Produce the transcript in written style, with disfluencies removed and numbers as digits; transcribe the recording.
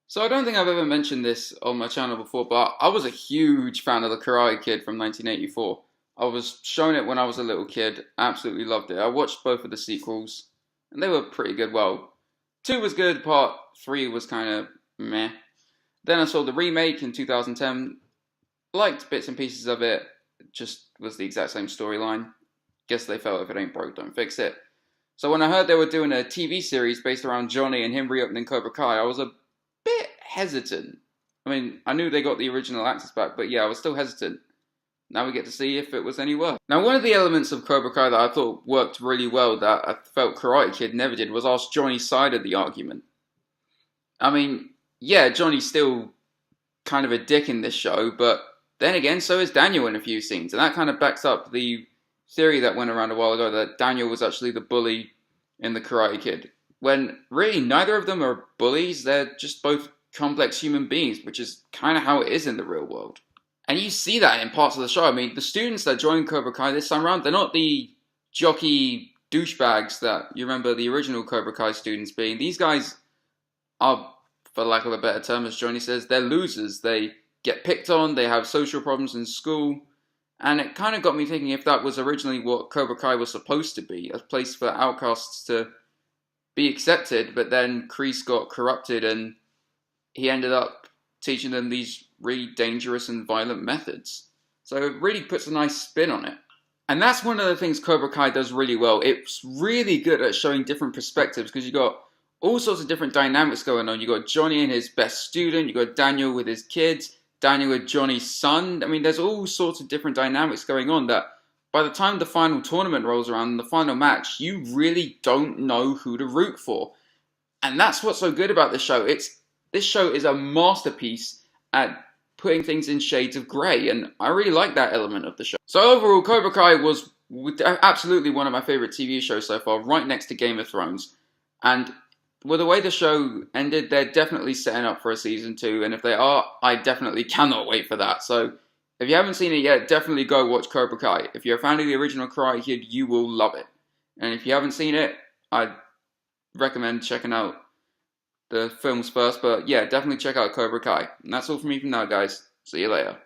So I don't think I've ever mentioned this on my channel before, but I was a huge fan of the Karate Kid from 1984. I was shown it when I was a little kid, absolutely loved it. I watched both of the sequels, and they were pretty good. Well, 2 was good, part 3 was kind of meh. Then I saw the remake in 2010, liked bits and pieces of it, just was the exact same storyline. Guess they felt if it ain't broke, don't fix it. So when I heard they were doing a TV series based around Johnny and him reopening Cobra Kai, I was a bit hesitant. I mean, I knew they got the original actors back, but yeah, I was still hesitant. Now we get to see if it was any worse. Now, one of the elements of Cobra Kai that I thought worked really well that I felt Karate Kid never did was ask Johnny's side of the argument. I mean, yeah, Johnny's still kind of a dick in this show, but then again, so is Daniel in a few scenes, and that kind of backs up the theory that went around a while ago that Daniel was actually the bully in the Karate Kid. When really neither of them are bullies, they're just both complex human beings, which is kind of how it is in the real world. And you see that in parts of the show. I mean, the students that join Cobra Kai this time around, they're not the jockey douchebags that you remember the original Cobra Kai students being. These guys are, for lack of a better term, as Johnny says, they're losers. They get picked on, they have social problems in school, and it kind of got me thinking if that was originally what Cobra Kai was supposed to be, a place for outcasts to be accepted, but then Kreese got corrupted and he ended up teaching them these really dangerous and violent methods. So it really puts a nice spin on it. And that's one of the things Cobra Kai does really well. It's really good at showing different perspectives because you got all sorts of different dynamics going on. You got Johnny and his best student, you got Daniel with his kids, Daniel with Johnny's son. I mean, there's all sorts of different dynamics going on that by the time the final tournament rolls around, the final match, you really don't know who to root for. And that's what's so good about this show. This show is a masterpiece at putting things in shades of grey, and I really like that element of the show. So overall, Cobra Kai was absolutely one of my favourite TV shows so far, right next to Game of Thrones. And with the way the show ended, they're definitely setting up for a season 2, and if they are, I definitely cannot wait for that. So if you haven't seen it yet, definitely go watch Cobra Kai. If you're a fan of the original Karate Kid, you will love it. And if you haven't seen it, I'd recommend checking out the films first, but yeah, definitely check out Cobra Kai. And that's all from me for now, guys. See you later.